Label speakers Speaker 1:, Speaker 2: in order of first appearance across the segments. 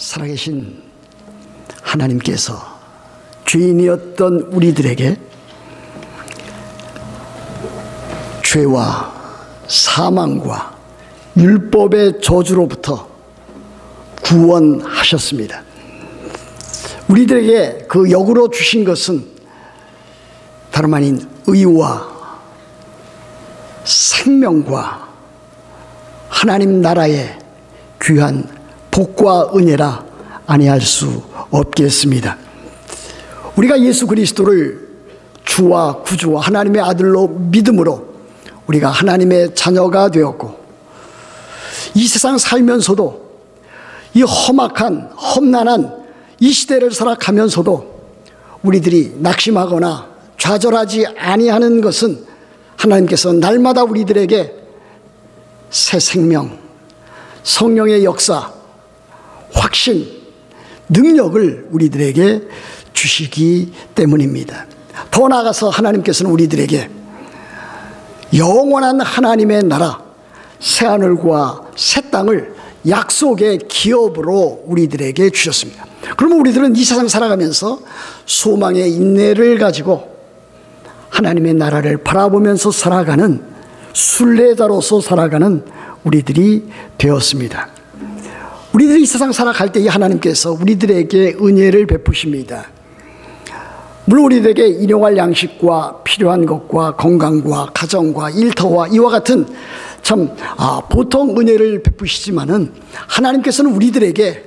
Speaker 1: 살아계신 하나님께서 죄인이었던 우리들에게 죄와 사망과 율법의 저주로부터 구원하셨습니다. 우리들에게 그 역으로 주신 것은 다름 아닌 의와 생명과 하나님 나라의 귀한 복과 은혜라 아니할 수 없겠습니다. 우리가 예수 그리스도를 주와 구주와 하나님의 아들로 믿음으로 우리가 하나님의 자녀가 되었고, 이 세상 살면서도 이 험악한 험난한 이 시대를 살아가면서도 우리들이 낙심하거나 좌절하지 아니하는 것은 하나님께서 날마다 우리들에게 새 생명, 성령의 역사, 확신, 능력을 우리들에게 주시기 때문입니다. 더 나아가서 하나님께서는 우리들에게 영원한 하나님의 나라, 새하늘과 새 땅을 약속의 기업으로 우리들에게 주셨습니다. 그러면 우리들은 이 세상 살아가면서 소망의 인내를 가지고 하나님의 나라를 바라보면서 살아가는 순례자로서 살아가는 우리들이 되었습니다. 우리들이 이 세상 살아갈 때 이 하나님께서 우리들에게 은혜를 베푸십니다. 물론 우리들에게 일용할 양식과 필요한 것과 건강과 가정과 일터와 이와 같은 참 보통 은혜를 베푸시지만은, 하나님께서는 우리들에게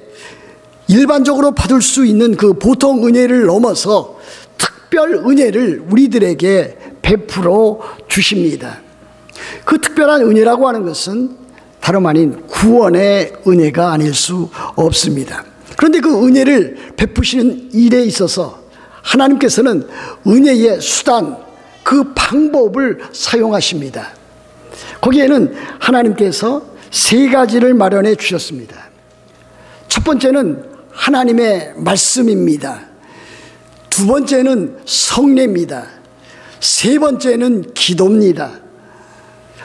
Speaker 1: 일반적으로 받을 수 있는 그 보통 은혜를 넘어서 특별 은혜를 우리들에게 베풀어 주십니다. 그 특별한 은혜라고 하는 것은 다름 아닌 구원의 은혜가 아닐 수 없습니다. 그런데 그 은혜를 베푸시는 일에 있어서 하나님께서는 은혜의 수단, 그 방법을 사용하십니다. 거기에는 하나님께서 세 가지를 마련해 주셨습니다. 첫 번째는 하나님의 말씀입니다. 두 번째는 성례입니다. 세 번째는 기도입니다.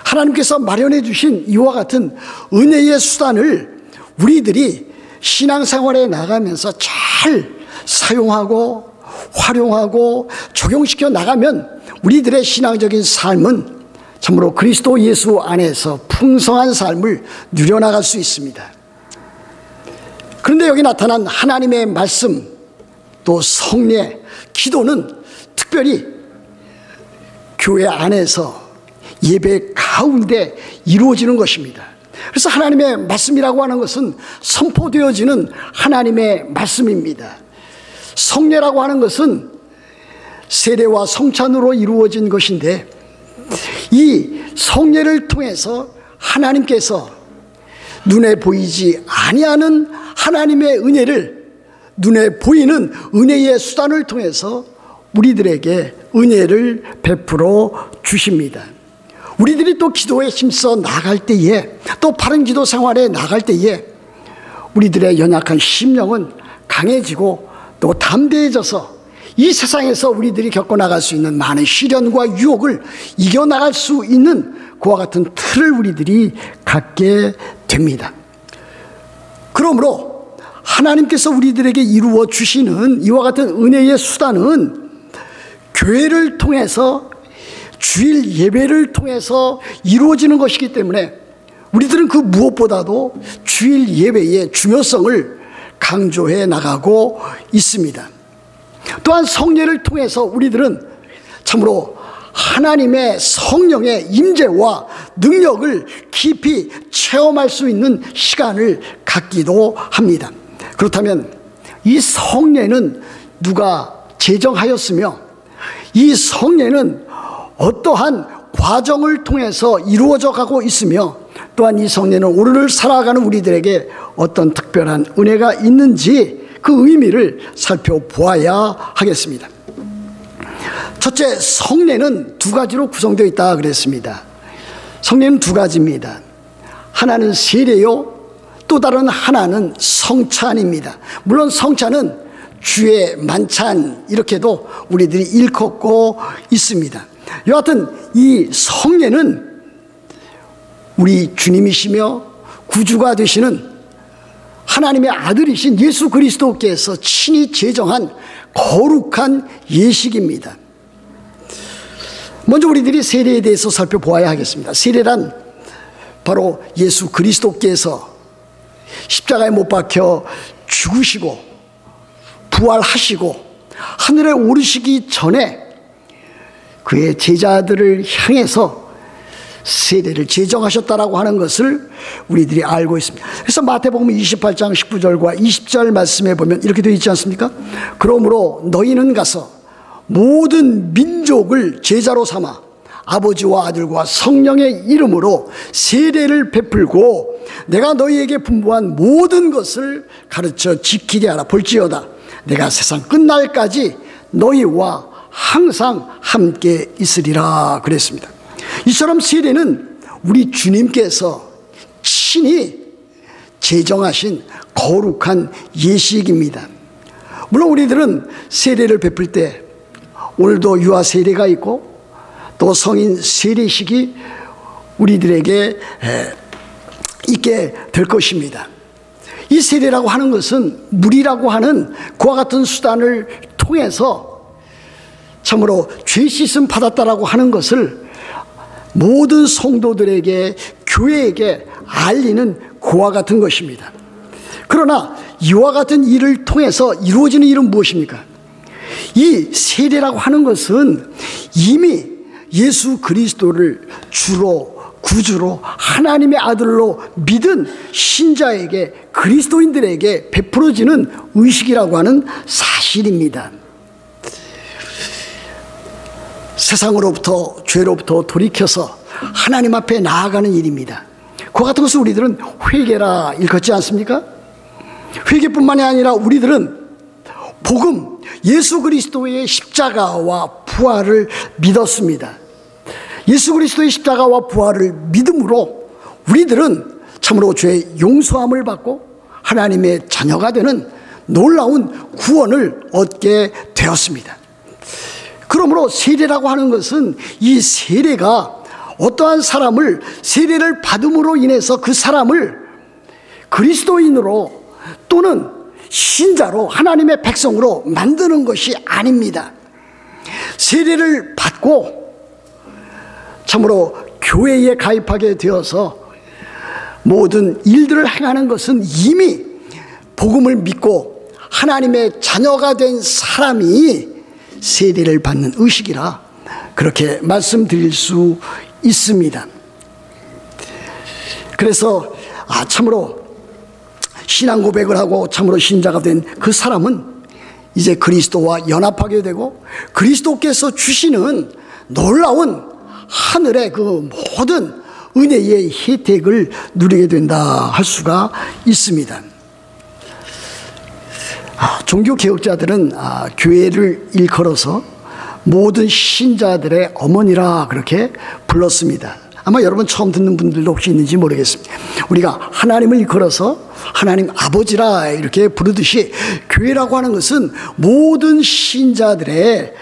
Speaker 1: 하나님께서 마련해 주신 이와 같은 은혜의 수단을 우리들이 신앙생활에 나가면서 잘 사용하고 활용하고 적용시켜 나가면 우리들의 신앙적인 삶은 참으로 그리스도 예수 안에서 풍성한 삶을 누려나갈 수 있습니다. 그런데 여기 나타난 하나님의 말씀, 또 성례, 기도는 특별히 교회 안에서 예배 가운데 이루어지는 것입니다. 그래서 하나님의 말씀이라고 하는 것은 선포되어지는 하나님의 말씀입니다. 성례라고 하는 것은 세례와 성찬으로 이루어진 것인데, 이 성례를 통해서 하나님께서 눈에 보이지 아니하는 하나님의 은혜를 눈에 보이는 은혜의 수단을 통해서 우리들에게 은혜를 베풀어 주십니다. 우리들이 또 기도에 힘써 나갈 때에, 또 바른 기도 생활에 나갈 때에 우리들의 연약한 심령은 강해지고 또 담대해져서 이 세상에서 우리들이 겪어나갈 수 있는 많은 시련과 유혹을 이겨나갈 수 있는 그와 같은 틀을 우리들이 갖게 됩니다. 그러므로 하나님께서 우리들에게 이루어 주시는 이와 같은 은혜의 수단은 교회를 통해서, 주일 예배를 통해서 이루어지는 것이기 때문에 우리들은 그 무엇보다도 주일 예배의 중요성을 강조해 나가고 있습니다. 또한 성례를 통해서 우리들은 참으로 하나님의 성령의 임재와 능력을 깊이 체험할 수 있는 시간을 갖기도 합니다. 그렇다면 이 성례는 누가 제정하였으며, 이 성례는 어떠한 과정을 통해서 이루어져 가고 있으며, 또한 이 성례는 오늘을 살아가는 우리들에게 어떤 특별한 은혜가 있는지 그 의미를 살펴보아야 하겠습니다. 첫째, 성례는 두 가지로 구성되어 있다 그랬습니다. 성례는 두 가지입니다. 하나는 세례요, 또 다른 하나는 성찬입니다. 물론 성찬은 주의 만찬 이렇게도 우리들이 일컫고 있습니다. 여하튼 이 성례는 우리 주님이시며 구주가 되시는 하나님의 아들이신 예수 그리스도께서 친히 제정한 거룩한 예식입니다. 먼저 우리들이 세례에 대해서 살펴보아야 하겠습니다. 세례란 바로 예수 그리스도께서 십자가에 못 박혀 죽으시고 부활하시고 하늘에 오르시기 전에 그의 제자들을 향해서 세례를 제정하셨다라고 하는 것을 우리들이 알고 있습니다. 그래서 마태복음 28장 19절과 20절 말씀에 보면 이렇게 되어 있지 않습니까? 그러므로 너희는 가서 모든 민족을 제자로 삼아 아버지와 아들과 성령의 이름으로 세례를 베풀고 내가 너희에게 분부한 모든 것을 가르쳐 지키게 하라. 볼지어다 내가 세상 끝날까지 너희와 항상 함께 있으리라 그랬습니다. 이처럼 세례는 우리 주님께서 친히 제정하신 거룩한 예식입니다. 물론 우리들은 세례를 베풀 때 오늘도 유아 세례가 있고 또 성인 세례식이 우리들에게 있게 될 것입니다. 이 세례라고 하는 것은 물이라고 하는 그와 같은 수단을 통해서 참으로 죄 씻음 받았다라고 하는 것을 모든 성도들에게 교회에게 알리는 그와 같은 것입니다. 그러나 이와 같은 일을 통해서 이루어지는 일은 무엇입니까? 이 세례라고 하는 것은 이미 예수 그리스도를 주로 구주로 하나님의 아들로 믿은 신자에게 그리스도인들에게 베풀어지는 의식이라고 하는 사실입니다. 세상으로부터 죄로부터 돌이켜서 하나님 앞에 나아가는 일입니다. 그 같은 것을 우리들은 회개라 일컫지 않습니까? 회개뿐만이 아니라 우리들은 복음 예수 그리스도의 십자가와 부활을 믿었습니다. 예수 그리스도의 십자가와 부활을 믿음으로 우리들은 참으로 죄의 용서함을 받고 하나님의 자녀가 되는 놀라운 구원을 얻게 되었습니다. 그러므로 세례라고 하는 것은 이 세례가 어떠한 사람을 세례를 받음으로 인해서 그 사람을 그리스도인으로 또는 신자로 하나님의 백성으로 만드는 것이 아닙니다. 세례를 받고 참으로 교회에 가입하게 되어서 모든 일들을 행하는 것은 이미 복음을 믿고 하나님의 자녀가 된 사람이 세례를 받는 의식이라 그렇게 말씀드릴 수 있습니다. 그래서 참으로 신앙 고백을 하고 참으로 신자가 된 그 사람은 이제 그리스도와 연합하게 되고 그리스도께서 주시는 놀라운 하늘의 그 모든 은혜의 혜택을 누리게 된다 할 수가 있습니다. 종교개혁자들은 교회를 일컬어서 모든 신자들의 어머니라 그렇게 불렀습니다. 아마 여러분 처음 듣는 분들도 혹시 있는지 모르겠습니다. 우리가 하나님을 일컬어서 하나님 아버지라 이렇게 부르듯이 교회라고 하는 것은 모든 신자들의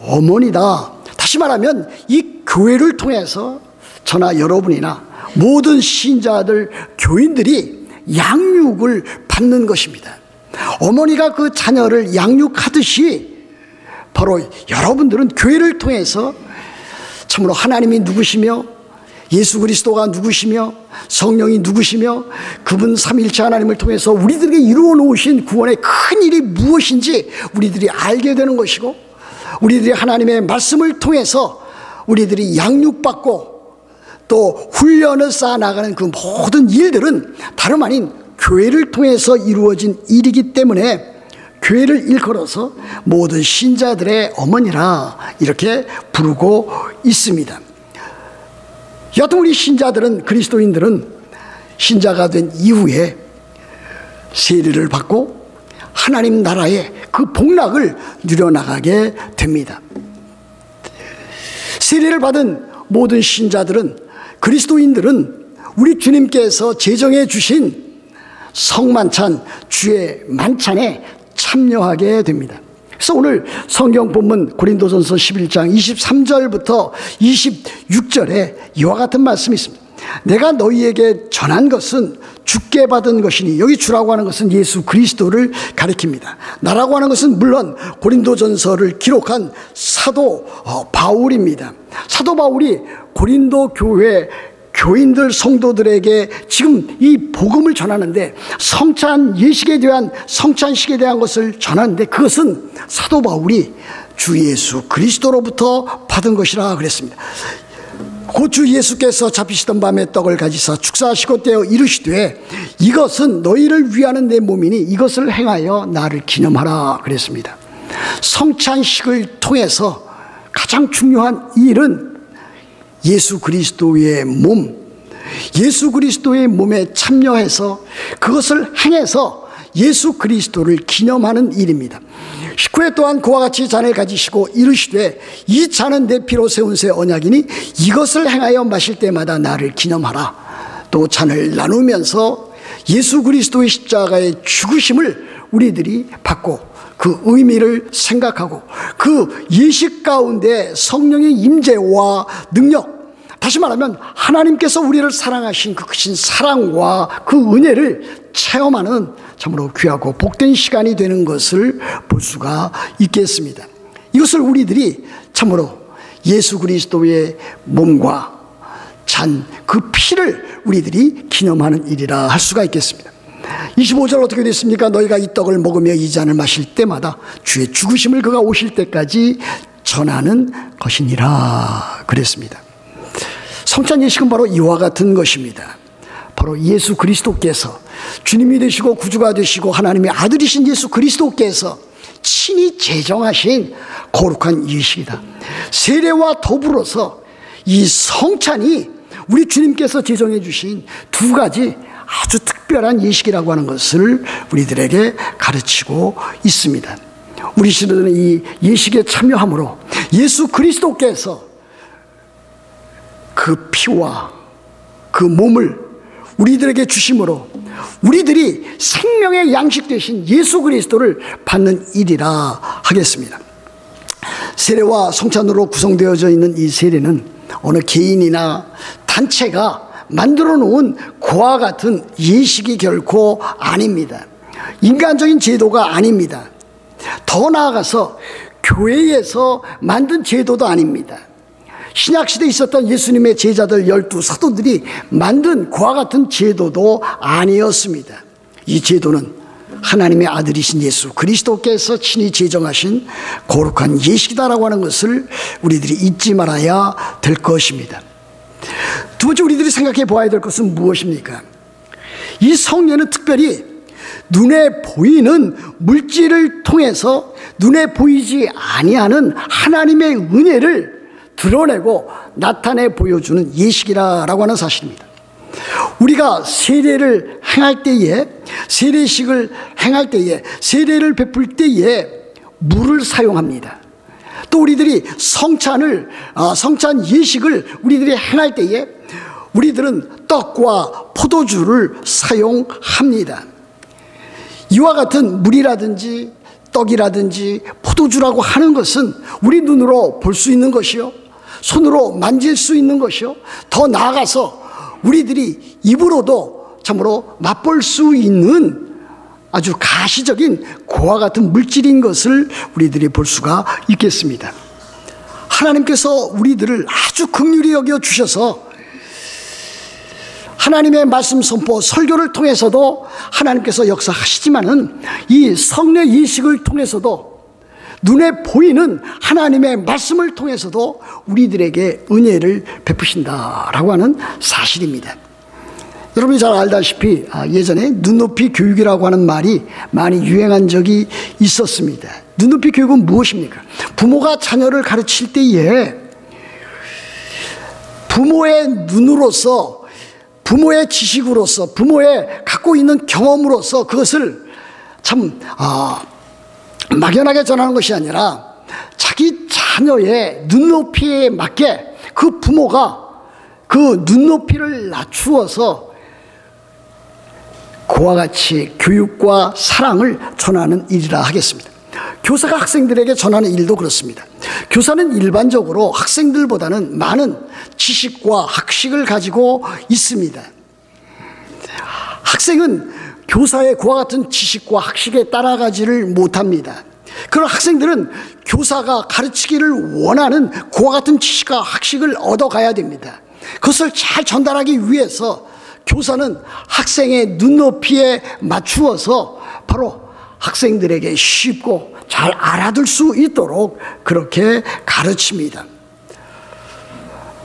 Speaker 1: 어머니다. 다시 말하면 이 교회를 통해서 저나 여러분이나 모든 신자들 교인들이 양육을 받는 것입니다. 어머니가 그 자녀를 양육하듯이 바로 여러분들은 교회를 통해서 참으로 하나님이 누구시며 예수 그리스도가 누구시며 성령이 누구시며 그분 삼위일체 하나님을 통해서 우리들에게 이루어 놓으신 구원의 큰 일이 무엇인지 우리들이 알게 되는 것이고 우리들이 하나님의 말씀을 통해서 우리들이 양육받고 또 훈련을 쌓아나가는 그 모든 일들은 다름 아닌 교회를 통해서 이루어진 일이기 때문에 교회를 일컬어서 모든 신자들의 어머니라 이렇게 부르고 있습니다. 여하튼 우리 신자들은 그리스도인들은 신자가 된 이후에 세례를 받고 하나님 나라의 그 복락을 누려나가게 됩니다. 세례를 받은 모든 신자들은 그리스도인들은 우리 주님께서 제정해 주신 성만찬 주의 만찬에 참여하게 됩니다. 그래서 오늘 성경 본문 고린도전서 11장 23절부터 26절에 이와 같은 말씀이 있습니다. 내가 너희에게 전한 것은 주께 받은 것이니, 여기 주라고 하는 것은 예수 그리스도를 가리킵니다. 나라고 하는 것은 물론 고린도전서를 기록한 사도 바울입니다. 사도 바울이 고린도 교회 교인들 성도들에게 지금 이 복음을 전하는데, 성찬 예식에 대한 성찬식에 대한 것을 전하는데, 그것은 사도 바울이 주 예수 그리스도로부터 받은 것이라 그랬습니다. 곧 주 예수께서 잡히시던 밤에 떡을 가지사 축사하시고 떼어 이르시되 이것은 너희를 위하는 내 몸이니 이것을 행하여 나를 기념하라 그랬습니다. 성찬식을 통해서 가장 중요한 일은 예수 그리스도의 몸, 예수 그리스도의 몸에 참여해서 그것을 행해서 예수 그리스도를 기념하는 일입니다. 19회 또한 그와 같이 잔을 가지시고 이르시되 이 잔은 내 피로 세운 새 언약이니 이것을 행하여 마실 때마다 나를 기념하라. 또 잔을 나누면서 예수 그리스도의 십자가의 죽으심을 우리들이 받고 그 의미를 생각하고 그 예식 가운데 성령의 임재와 능력, 다시 말하면 하나님께서 우리를 사랑하신 그 크신 사랑과 그 은혜를 체험하는 참으로 귀하고 복된 시간이 되는 것을 볼 수가 있겠습니다. 이것을 우리들이 참으로 예수 그리스도의 몸과 잔, 그 피를 우리들이 기념하는 일이라 할 수가 있겠습니다. 25절 어떻게 됐습니까? 너희가 이 떡을 먹으며 이 잔을 마실 때마다 주의 죽으심을 그가 오실 때까지 전하는 것이니라 그랬습니다. 성찬 예식은 바로 이와 같은 것입니다. 바로 예수 그리스도께서 주님이 되시고 구주가 되시고 하나님의 아들이신 예수 그리스도께서 친히 제정하신 거룩한 예식이다. 세례와 더불어서 이 성찬이 우리 주님께서 제정해 주신 두 가지 아주 특별한 예식이라고 하는 것을 우리들에게 가르치고 있습니다. 우리 시대는 이 예식에 참여함으로 예수 그리스도께서 그 피와 그 몸을 우리들에게 주심으로 우리들이 생명의 양식 되신 예수 그리스도를 받는 일이라 하겠습니다. 세례와 성찬으로 구성되어져 있는 이 세례는 어느 개인이나 단체가 만들어 놓은 그와 같은 예식이 결코 아닙니다. 인간적인 제도가 아닙니다. 더 나아가서 교회에서 만든 제도도 아닙니다. 신약시대에 있었던 예수님의 제자들 12 사도들이 만든 그와 같은 제도도 아니었습니다. 이 제도는 하나님의 아들이신 예수 그리스도께서 친히 제정하신 거룩한 예식이다라고 하는 것을 우리들이 잊지 말아야 될 것입니다. 두 번째 우리들이 생각해 보아야 될 것은 무엇입니까? 이 성례는 특별히 눈에 보이는 물질을 통해서 눈에 보이지 아니하는 하나님의 은혜를 드러내고 나타내 보여주는 예식이라고 하는 사실입니다. 우리가 세례를 행할 때에, 세례식을 행할 때에, 세례를 베풀 때에 물을 사용합니다. 또 우리들이 성찬 예식을 우리들이 행할 때에 우리들은 떡과 포도주를 사용합니다. 이와 같은 물이라든지 떡이라든지 포도주라고 하는 것은 우리 눈으로 볼 수 있는 것이요, 손으로 만질 수 있는 것이요, 더 나아가서 우리들이 입으로도 참으로 맛볼 수 있는 아주 가시적인 그와 같은 물질인 것을 우리들이 볼 수가 있겠습니다. 하나님께서 우리들을 아주 긍휼히 여겨 주셔서 하나님의 말씀 선포 설교를 통해서도 하나님께서 역사하시지만은 이 성례 예식을 통해서도 눈에 보이는 하나님의 말씀을 통해서도 우리들에게 은혜를 베푸신다라고 하는 사실입니다. 여러분이 잘 알다시피 예전에 눈높이 교육이라고 하는 말이 많이 유행한 적이 있었습니다. 눈높이 교육은 무엇입니까? 부모가 자녀를 가르칠 때에 부모의 눈으로서, 부모의 지식으로서, 부모의 갖고 있는 경험으로서 그것을 참 막연하게 전하는 것이 아니라 자기 자녀의 눈높이에 맞게 그 부모가 그 눈높이를 낮추어서 그와 같이 교육과 사랑을 전하는 일이라 하겠습니다. 교사가 학생들에게 전하는 일도 그렇습니다. 교사는 일반적으로 학생들보다는 많은 지식과 학식을 가지고 있습니다. 학생은 교사의 그와 같은 지식과 학식에 따라가지를 못합니다. 그런 학생들은 교사가 가르치기를 원하는 그와 같은 지식과 학식을 얻어가야 됩니다. 그것을 잘 전달하기 위해서 교사는 학생의 눈높이에 맞추어서 바로 학생들에게 쉽고 잘 알아들 수 있도록 그렇게 가르칩니다.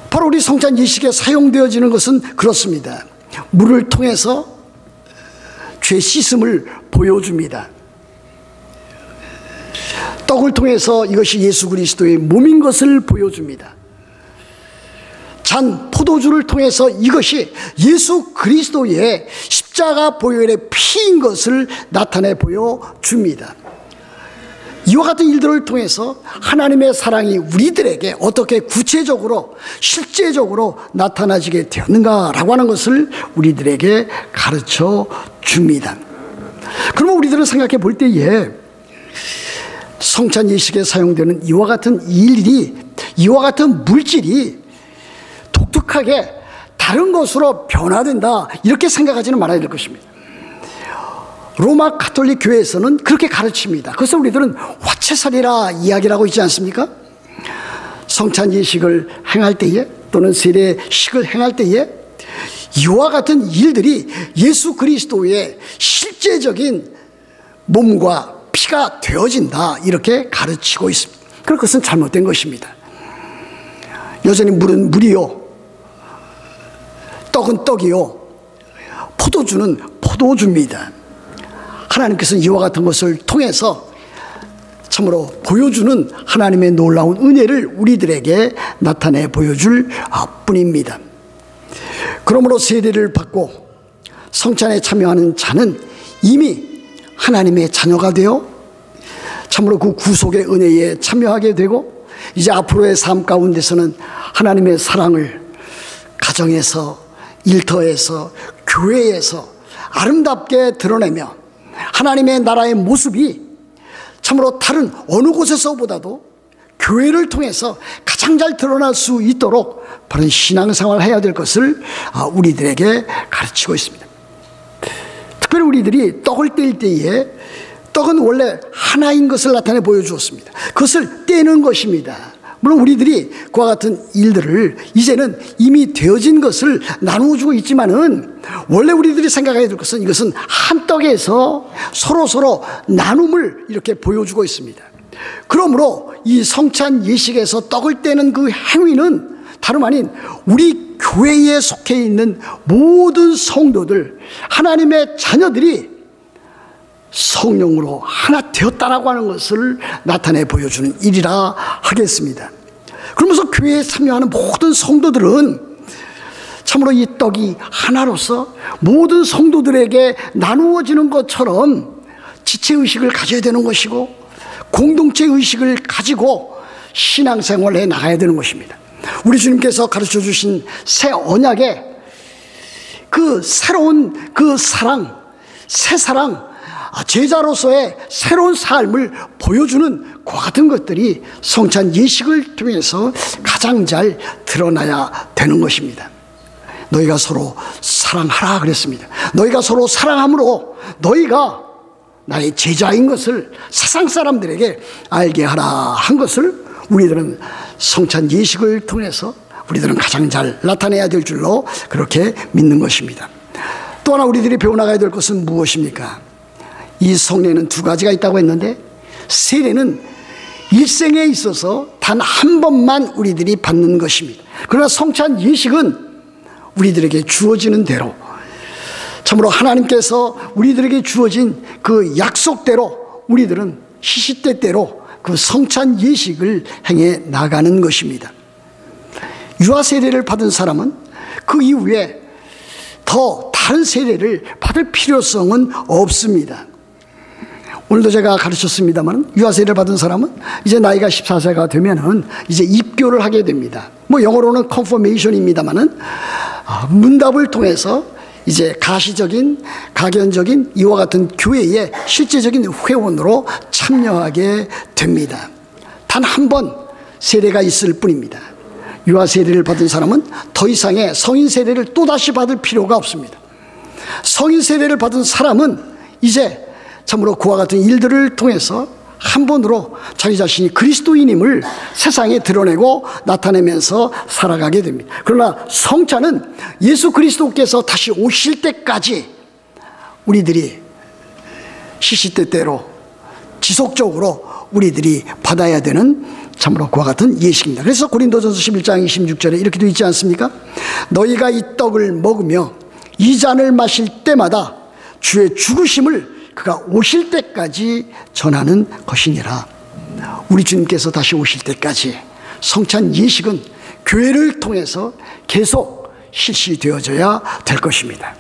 Speaker 1: 바로 우리 성찬 예식에 사용되어지는 것은 그렇습니다. 물을 통해서 죄 씻음을 보여줍니다. 떡을 통해서 이것이 예수 그리스도의 몸인 것을 보여줍니다. 잔 포도주를 통해서 이것이 예수 그리스도의 십자가 보혈의 피인 것을 나타내 보여줍니다. 이와 같은 일들을 통해서 하나님의 사랑이 우리들에게 어떻게 구체적으로 실제적으로 나타나지게 되었는가라고 하는 것을 우리들에게 가르쳐 줍니다. 그러면 우리들은 생각해 볼 때에 성찬 예식에 사용되는 이와 같은 일이, 이와 같은 물질이 독특하게 다른 것으로 변화된다, 이렇게 생각하지는 말아야 될 것입니다. 로마 가톨릭 교회에서는 그렇게 가르칩니다. 그래서 우리들은 화채살이라 이야기를 있지 않습니까? 성찬 예식을 행할 때에 또는 세례식을 행할 때에 이와 같은 일들이 예수 그리스도의 실제적인 몸과 피가 되어진다, 이렇게 가르치고 있습니다. 그런 것은 잘못된 것입니다. 여전히 물은 물이요, 떡은 떡이요, 포도주는 포도주입니다. 하나님께서는 이와 같은 것을 통해서 참으로 보여주는 하나님의 놀라운 은혜를 우리들에게 나타내 보여줄 뿐입니다. 그러므로 세례를 받고 성찬에 참여하는 자는 이미 하나님의 자녀가 되어 참으로 그 구속의 은혜에 참여하게 되고, 이제 앞으로의 삶 가운데서는 하나님의 사랑을 가정에서, 일터에서, 교회에서 아름답게 드러내며 하나님의 나라의 모습이 참으로 다른 어느 곳에서보다도 교회를 통해서 가장 잘 드러날 수 있도록 바른 신앙생활을 해야 될 것을 우리들에게 가르치고 있습니다. 특별히 우리들이 떡을 뗄 때에 떡은 원래 하나인 것을 나타내 보여주었습니다. 그것을 떼는 것입니다. 물론 우리들이 그와 같은 일들을 이제는 이미 되어진 것을 나누어주고 있지만은, 원래 우리들이 생각해야 될 것은 이것은 한 떡에서 서로 나눔을 이렇게 보여주고 있습니다. 그러므로 이 성찬 예식에서 떡을 떼는 그 행위는 다름 아닌 우리 교회에 속해 있는 모든 성도들, 하나님의 자녀들이 성령으로 하나 되었다라고 하는 것을 나타내 보여주는 일이라 하겠습니다. 그러면서 교회에 참여하는 모든 성도들은 참으로 이 떡이 하나로서 모든 성도들에게 나누어지는 것처럼 지체의식을 가져야 되는 것이고, 공동체의식을 가지고 신앙생활을 해 나가야 되는 것입니다. 우리 주님께서 가르쳐 주신 새 언약의 그 새로운 그 사랑, 새 사랑, 제자로서의 새로운 삶을 보여주는 그와 같은 것들이 성찬 예식을 통해서 가장 잘 드러나야 되는 것입니다. 너희가 서로 사랑하라 그랬습니다. 너희가 서로 사랑함으로 너희가 나의 제자인 것을 세상 사람들에게 알게 하라 한 것을 우리들은 성찬 예식을 통해서 우리들은 가장 잘 나타내야 될 줄로 그렇게 믿는 것입니다. 또 하나 우리들이 배워나가야 될 것은 무엇입니까? 이 성례는 두 가지가 있다고 했는데, 세례는 일생에 있어서 단 한 번만 우리들이 받는 것입니다. 그러나 성찬 예식은 우리들에게 주어지는 대로, 참으로 하나님께서 우리들에게 주어진 그 약속대로 우리들은 시시때때로 그 성찬 예식을 행해 나가는 것입니다. 유아 세례를 받은 사람은 그 이후에 더 다른 세례를 받을 필요성은 없습니다. 오늘도 제가 가르쳤습니다만, 유아세례를 받은 사람은 이제 나이가 14세가 되면은 이제 입교를 하게 됩니다. 뭐 영어로는 confirmation입니다만은 문답을 통해서 이제 가시적인, 가견적인 이와 같은 교회의 실제적인 회원으로 참여하게 됩니다. 단 한 번 세례가 있을 뿐입니다. 유아 세례를 받은 사람은 더 이상의 성인 세례를 또다시 받을 필요가 없습니다. 성인 세례를 받은 사람은 이제 참으로 그와 같은 일들을 통해서 한 번으로 자기 자신이 그리스도인임을 세상에 드러내고 나타내면서 살아가게 됩니다. 그러나 성찬은 예수 그리스도께서 다시 오실 때까지 우리들이 시시때때로 지속적으로 우리들이 받아야 되는 참으로 그와 같은 예식입니다. 그래서 고린도전서 11장 26절에 이렇게 되어 있지 않습니까? 너희가 이 떡을 먹으며 이 잔을 마실 때마다 주의 죽으심을 그가 오실 때까지 전하는 것이니라. 우리 주님께서 다시 오실 때까지 성찬 예식은 교회를 통해서 계속 실시되어져야 될 것입니다.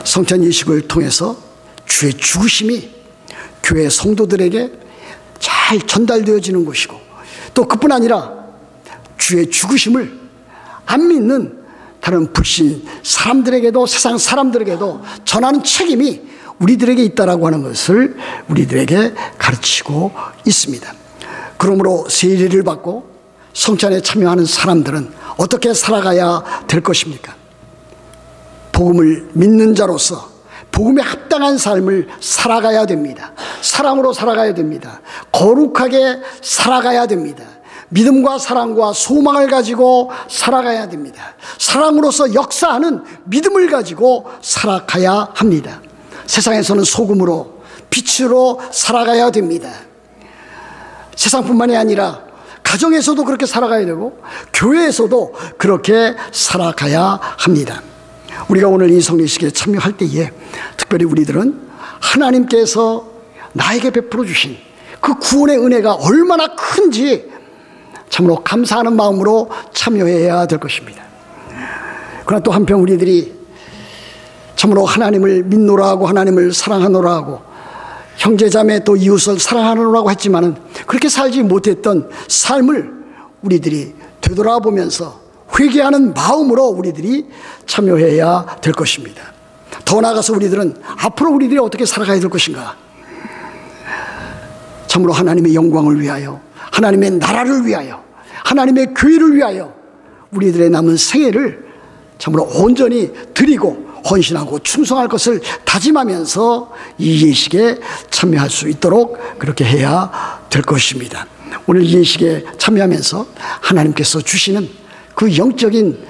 Speaker 1: 성찬 예식을 통해서 주의 죽으심이 교회 성도들에게 잘 전달되어지는 것이고, 또 그뿐 아니라 주의 죽으심을 안 믿는 다른 불신 사람들에게도, 세상 사람들에게도 전하는 책임이 우리들에게 있다라고 하는 것을 우리들에게 가르치고 있습니다. 그러므로 세례를 받고 성찬에 참여하는 사람들은 어떻게 살아가야 될 것입니까? 복음을 믿는 자로서 복음에 합당한 삶을 살아가야 됩니다. 사랑으로 살아가야 됩니다. 거룩하게 살아가야 됩니다. 믿음과 사랑과 소망을 가지고 살아가야 됩니다. 사랑으로서 역사하는 믿음을 가지고 살아가야 합니다. 세상에서는 소금으로, 빛으로 살아가야 됩니다. 세상뿐만이 아니라 가정에서도 그렇게 살아가야 되고 교회에서도 그렇게 살아가야 합니다. 우리가 오늘 이 성례식에 참여할 때에 특별히 우리들은 하나님께서 나에게 베풀어 주신 그 구원의 은혜가 얼마나 큰지 참으로 감사하는 마음으로 참여해야 될 것입니다. 그러나 또 한편 우리들이 참으로 하나님을 믿노라 하고 하나님을 사랑하노라 하고 형제자매 또 이웃을 사랑하노라고 했지만은 그렇게 살지 못했던 삶을 우리들이 되돌아보면서 회개하는 마음으로 우리들이 참여해야 될 것입니다. 더 나아가서 우리들은 앞으로 우리들이 어떻게 살아가야 될 것인가? 참으로 하나님의 영광을 위하여, 하나님의 나라를 위하여, 하나님의 교회를 위하여 우리들의 남은 생애를 참으로 온전히 드리고 헌신하고 충성할 것을 다짐하면서 이 예식에 참여할 수 있도록 그렇게 해야 될 것입니다. 오늘 이 예식에 참여하면서 하나님께서 주시는 그 영적인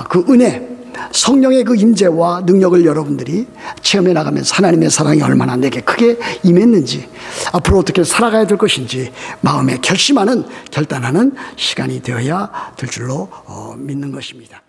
Speaker 1: 그 은혜, 성령의 그 임재와 능력을 여러분들이 체험해 나가면서 하나님의 사랑이 얼마나 내게 크게 임했는지, 앞으로 어떻게 살아가야 될 것인지 마음에 결심하는, 결단하는 시간이 되어야 될 줄로 믿는 것입니다.